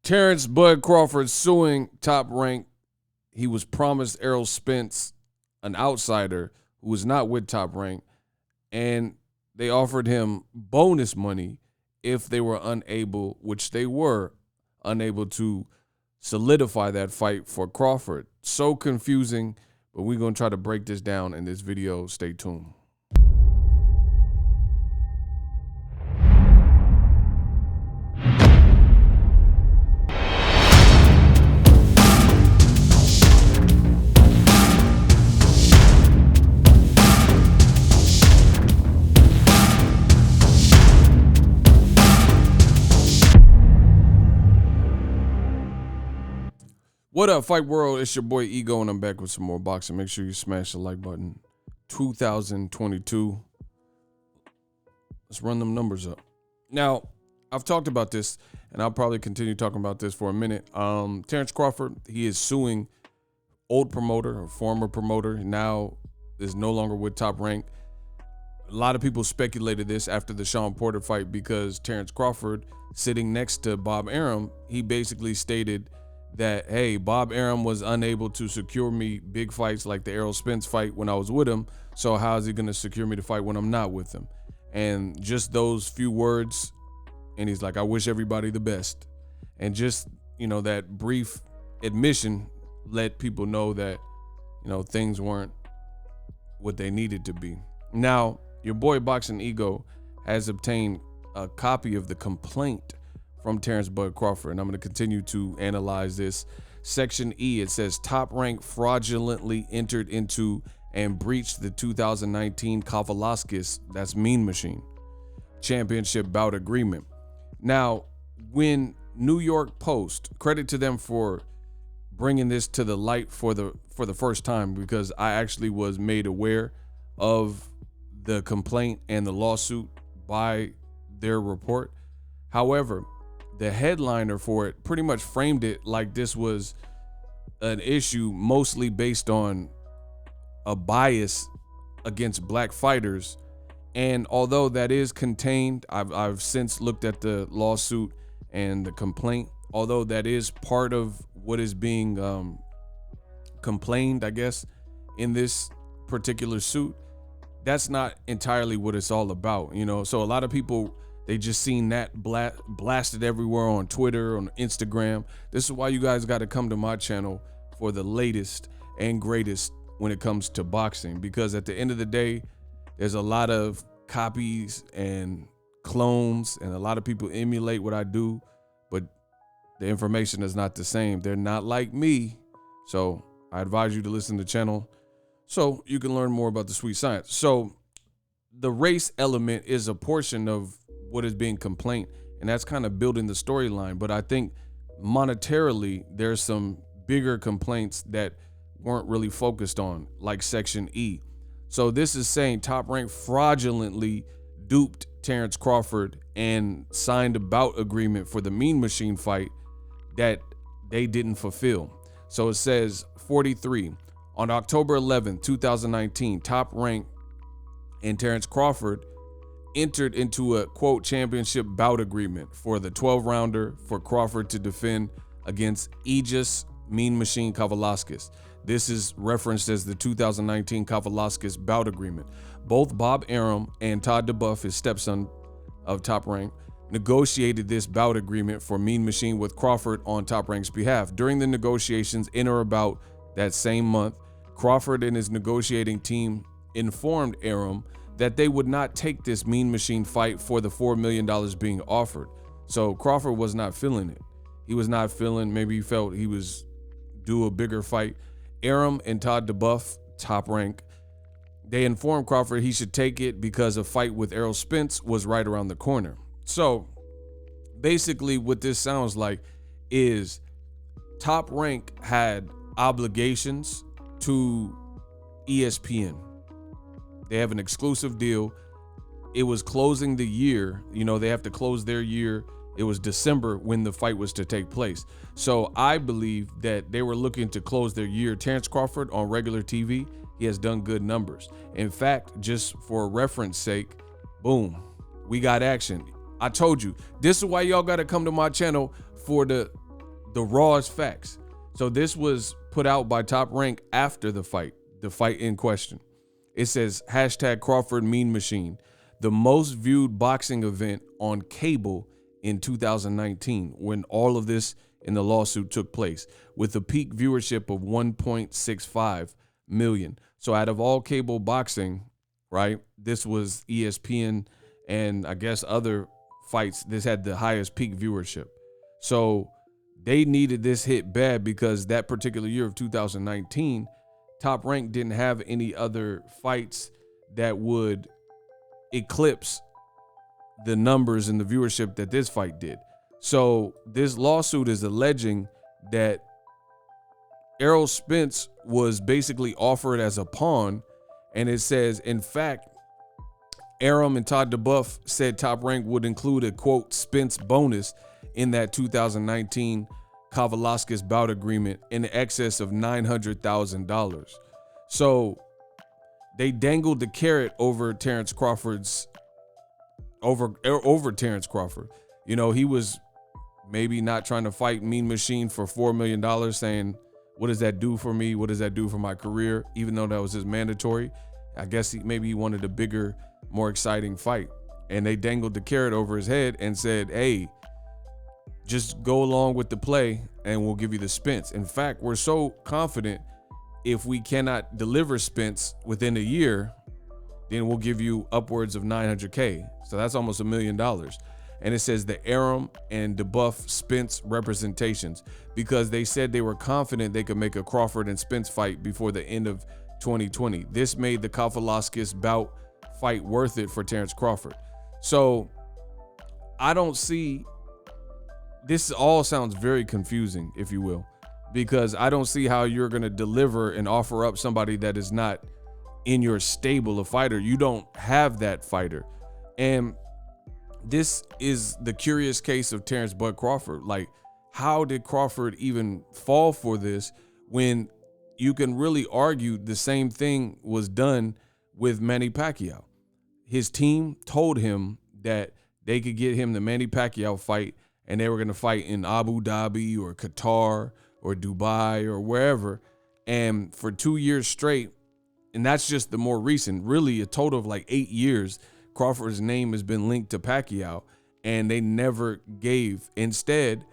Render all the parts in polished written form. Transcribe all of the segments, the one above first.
Terrence Bud Crawford suing Top Rank. He was promised Errol Spence, an outsider who was not with Top Rank, and they offered him bonus money if they were unable, which they were unable to solidify that fight for Crawford. So confusing, but we're going to try to break this down in this video. Stay tuned. What up, Fight World? It's your boy Ego, and I'm back with some more boxing. Make sure you smash the like button. 2022. Let's run them numbers up. Now, I've talked about this, and I'll probably continue talking about this for a minute. Terrence Crawford, he is suing old promoter, or former promoter, now is no longer with Top Rank. A lot of people speculated this after the Sean Porter fight because Terrence Crawford, sitting next to Bob Arum, he basically stated that, hey, Bob Arum was unable to secure me big fights like the Errol Spence fight when I was with him, so how is he going to secure me the fight when I'm not with him? And just those few words, and he's like, I wish everybody the best. And just, you know, that brief admission let people know that, you know, things weren't what they needed to be. Now, your boy Boxing Ego has obtained a copy of the complaint from Terrence Bud Crawford, and I'm going to continue to analyze this. Section E, it says Top Rank fraudulently entered into and breached the 2019 Kavaliauskas, that's Mean Machine, championship bout agreement. Now, when New York Post, credit to them for bringing this to the light for the first time, because I actually was made aware of the complaint and the lawsuit by their report. However, the headliner for it pretty much framed it like this was an issue mostly based on a bias against black fighters. And although that is contained, I've since looked at the lawsuit and the complaint, although that is part of what is being complained, I guess, in this particular suit, that's not entirely what it's all about, you know? So a lot of people, they just seen that blasted everywhere on Twitter, on Instagram. This is why you guys got to come to my channel for the latest and greatest when it comes to boxing, because at the end of the day, there's a lot of copies and clones, and a lot of people emulate what I do, but the information is not the same. They're not like me. So I advise you to listen to the channel so you can learn more about the sweet science. So the race element is a portion of what is being complained, and that's kind of building the storyline. But I think monetarily, there's some bigger complaints that weren't really focused on, like Section E. So this is saying Top Rank fraudulently duped Terrence Crawford and signed a bout agreement for the Mean Machine fight that they didn't fulfill. So it says 43, on October 11, 2019, Top Rank and Terrence Crawford entered into a, quote, championship bout agreement for the 12-rounder for Crawford to defend against Aegis Mean Machine Kavaliauskas. This is referenced as the 2019 Kavaliauskas bout agreement. Both Bob Arum and Todd DeBuff, his stepson of Top Rank, negotiated this bout agreement for Mean Machine with Crawford on Top Rank's behalf. During the negotiations in or about that same month, Crawford and his negotiating team informed Arum that they would not take this Mean Machine fight for the $4 million being offered. So Crawford was not feeling it. He was not feeling, maybe he felt he was due a bigger fight. Arum and Todd DeBuff, Top Rank, they informed Crawford he should take it because a fight with Errol Spence was right around the corner. So basically what this sounds like is Top Rank had obligations to ESPN. They have an exclusive deal. It was closing the year. You know, they have to close their year. It was December when the fight was to take place. So I believe that they were looking to close their year. Terrence Crawford on regular TV, he has done good numbers. In fact, just for reference sake, boom, we got action. I told you, this is why y'all got to come to my channel for the the rawest facts. So this was put out by Top Rank after the fight in question. It says hashtag Crawford Mean Machine, the most viewed boxing event on cable in 2019, when all of this in the lawsuit took place, with a peak viewership of 1.65 million. So out of all cable boxing, right, this was ESPN and I guess other fights, this had the highest peak viewership. So they needed this hit bad because that particular year of 2019, Top Rank didn't have any other fights that would eclipse the numbers and the viewership that this fight did. So this lawsuit is alleging that Errol Spence was basically offered as a pawn, and it says, in fact, Arum and Todd DeBuff said Top Rank would include a, quote, Spence bonus in that 2019 Kavaliauskas bout agreement in excess of $900,000. So they dangled the carrot over Terrence Crawford's over Terrence Crawford. You know, he was maybe not trying to fight Mean Machine for $4 million, saying, what does that do for me? What does that do for my career? Even though that was his mandatory, I guess maybe he wanted a bigger, more exciting fight. And they dangled the carrot over his head and said, hey, just go along with the play and we'll give you the Spence. In fact, we're so confident if we cannot deliver Spence within a year, then we'll give you upwards of $900K. So that's almost $1 million. And it says the Arum and DeBuff Spence representations, because they said they were confident they could make a Crawford and Spence fight before the end of 2020. This made the Kavaliauskas bout fight worth it for Terrence Crawford. So I don't see, this all sounds very confusing, if you will, because I don't see how you're going to deliver and offer up somebody that is not in your stable of fighter. You don't have that fighter. And this is the curious case of Terrence Bud Crawford. Like, how did Crawford even fall for this when you can really argue the same thing was done with Manny Pacquiao? His team told him that they could get him the Manny Pacquiao fight, and they were going to fight in Abu Dhabi or Qatar or Dubai or wherever. And for 2 years straight, and that's just the more recent, really a total of like 8 years, Crawford's name has been linked to Pacquiao, and they never gave, instead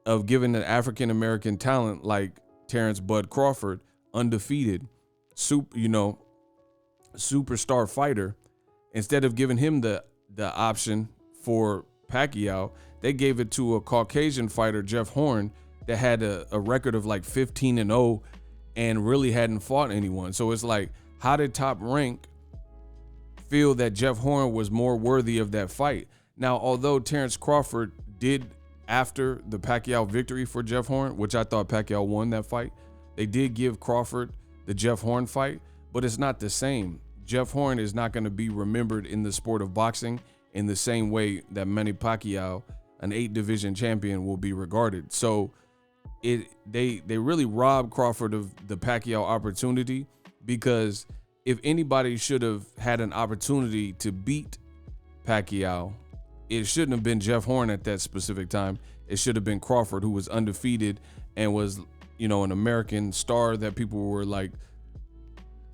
of giving an African-American talent like Terrence Bud Crawford, undefeated, superstar fighter, instead of giving him the option for Pacquiao, they gave it to a Caucasian fighter, Jeff Horn, that had a record of like 15-0 and really hadn't fought anyone. So it's like, how did Top Rank feel that Jeff Horn was more worthy of that fight? Now, although Terrence Crawford did, after the Pacquiao victory for Jeff Horn, which I thought Pacquiao won that fight, they did give Crawford the Jeff Horn fight, but it's not the same. Jeff Horn is not going to be remembered in the sport of boxing in the same way that Manny Pacquiao, an 8-division champion, will be regarded. So they really robbed Crawford of the Pacquiao opportunity, because if anybody should have had an opportunity to beat Pacquiao, it shouldn't have been Jeff Horn at that specific time. It should have been Crawford, who was undefeated and was, an American star that people were like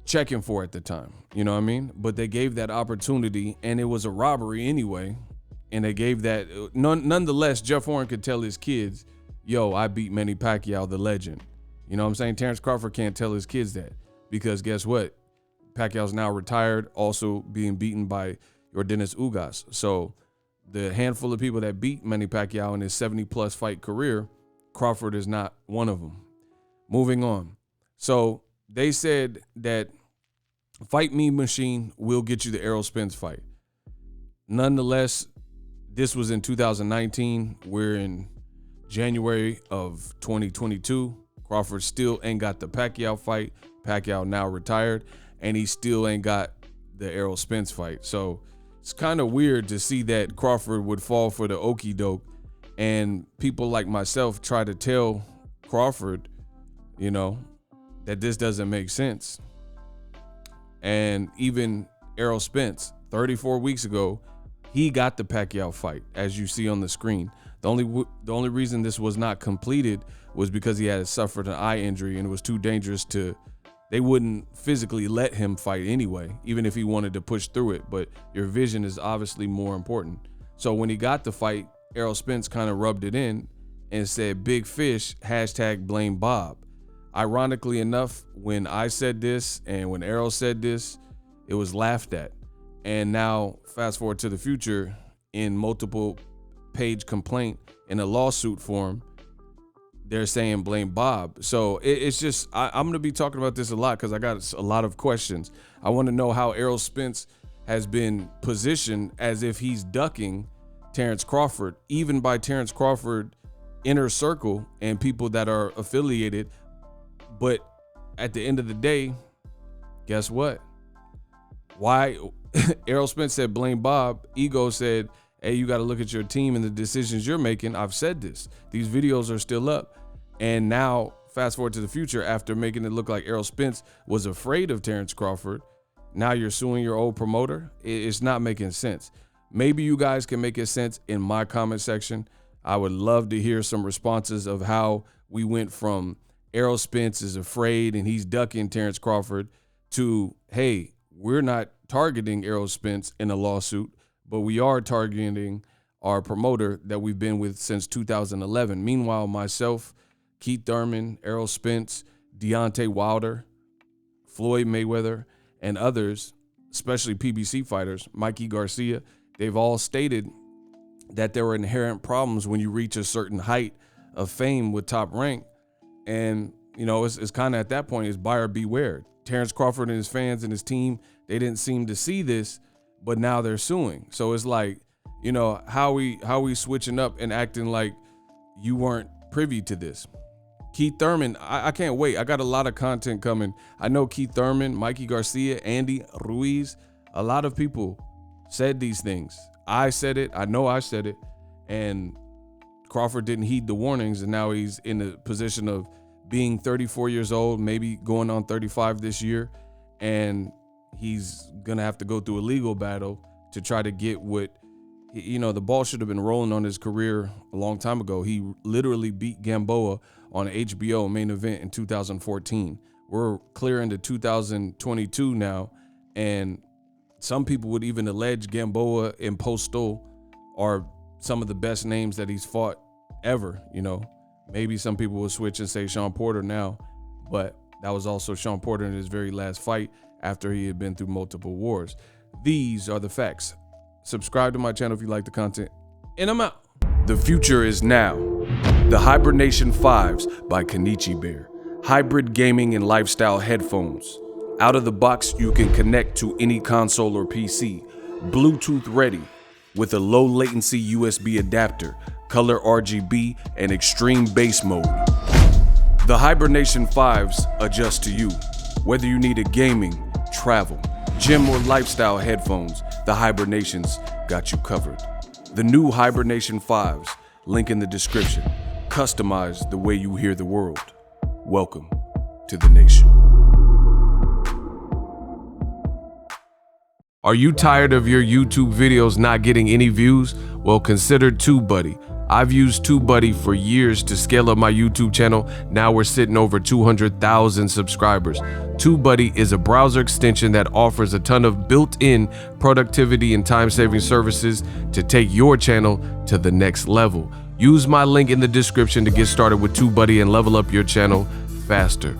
checking for at the time. You know what I mean? But they gave that opportunity, and it was a robbery anyway. And they gave that. Nonetheless, Jeff Horn could tell his kids, yo, I beat Manny Pacquiao, the legend. You know what I'm saying? Terrence Crawford can't tell his kids that, because guess what? Pacquiao's now retired, also being beaten by Yordenis Ugas. So the handful of people that beat Manny Pacquiao in his 70-plus fight career, Crawford is not one of them. Moving on. So they said that Fight Me Machine will get you the Errol Spence fight. Nonetheless, this was in 2019. We're in January of 2022. Crawford still ain't got the Pacquiao fight. Pacquiao now retired, and he still ain't got the Errol Spence fight. So it's kind of weird to see that Crawford would fall for the okie doke, and people like myself try to tell Crawford, that this doesn't make sense. And even Errol Spence, 34 weeks ago, he got the Pacquiao fight, as you see on the screen. The only reason this was not completed was because he had suffered an eye injury and it was too dangerous they wouldn't physically let him fight anyway, even if he wanted to push through it. But your vision is obviously more important. So when he got the fight, Errol Spence kind of rubbed it in and said, "Big fish, #blame Bob." Ironically enough, when I said this and when Errol said this, it was laughed at. And now fast forward to the future, in multiple page complaint in a lawsuit form, they're saying blame Bob. So it's just, I'm going to be talking about this a lot because I got a lot of questions. I want to know how Errol Spence has been positioned as if he's ducking Terence Crawford, even by Terence Crawford inner circle and people that are affiliated. But at the end of the day, guess what? Why? Errol Spence said blame Bob. Ego said, hey, you got to look at your team and the decisions you're making. I've said this. These videos are still up. And now, fast forward to the future, after making it look like Errol Spence was afraid of Terence Crawford, now you're suing your old promoter. It's not making sense. Maybe you guys can make it sense in my comment section. I would love to hear some responses of how we went from Errol Spence is afraid and he's ducking Terence Crawford to, hey, we're not targeting Errol Spence in a lawsuit, but we are targeting our promoter that we've been with since 2011. Meanwhile, myself, Keith Thurman, Errol Spence, Deontay Wilder, Floyd Mayweather, and others, especially PBC fighters, Mikey Garcia, they've all stated that there were inherent problems when you reach a certain height of fame with Top Rank. And, you know, it's kind of at that point, it's buyer beware. Terence Crawford and his fans and his team, they didn't seem to see this, but now they're suing. So it's like, you know, how we switching up and acting like you weren't privy to this. Keith Thurman, I can't wait. I got a lot of content coming. I know Keith Thurman, Mikey Garcia, Andy Ruiz, a lot of people said these things. I said it. I know I said it. And Crawford didn't heed the warnings, and now he's in the position of being 34 years old, maybe going on 35 this year, and he's going to have to go through a legal battle to try to get what, you know, the ball should have been rolling on his career a long time ago. He literally beat Gamboa on HBO main event in 2014. We're clear into 2022 now, and some people would even allege Gamboa and Postal are some of the best names that he's fought ever. You know, maybe some people will switch and say Sean Porter now, but that was also Sean Porter in his very last fight after he had been through multiple wars. These are the facts. Subscribe to my channel if you like the content, and I'm out. The future is now. The Hibernation 5s by Kenichi Bear. Hybrid gaming and lifestyle headphones. Out of the box, you can connect to any console or PC. Bluetooth ready with a low latency USB adapter, color RGB, and extreme bass mode. The Hibernation 5s adjust to you. Whether you need a gaming, travel, gym, or lifestyle headphones, the Hibernations got you covered. The new Hibernation 5s, link in the description. Customize the way you hear the world. Welcome to the nation. Are you tired of your YouTube videos not getting any views? Well, consider TubeBuddy. I've used TubeBuddy for years to scale up my YouTube channel. Now we're sitting over 200,000 subscribers. TubeBuddy is a browser extension that offers a ton of built-in productivity and time-saving services to take your channel to the next level. Use my link in the description to get started with TubeBuddy and level up your channel faster.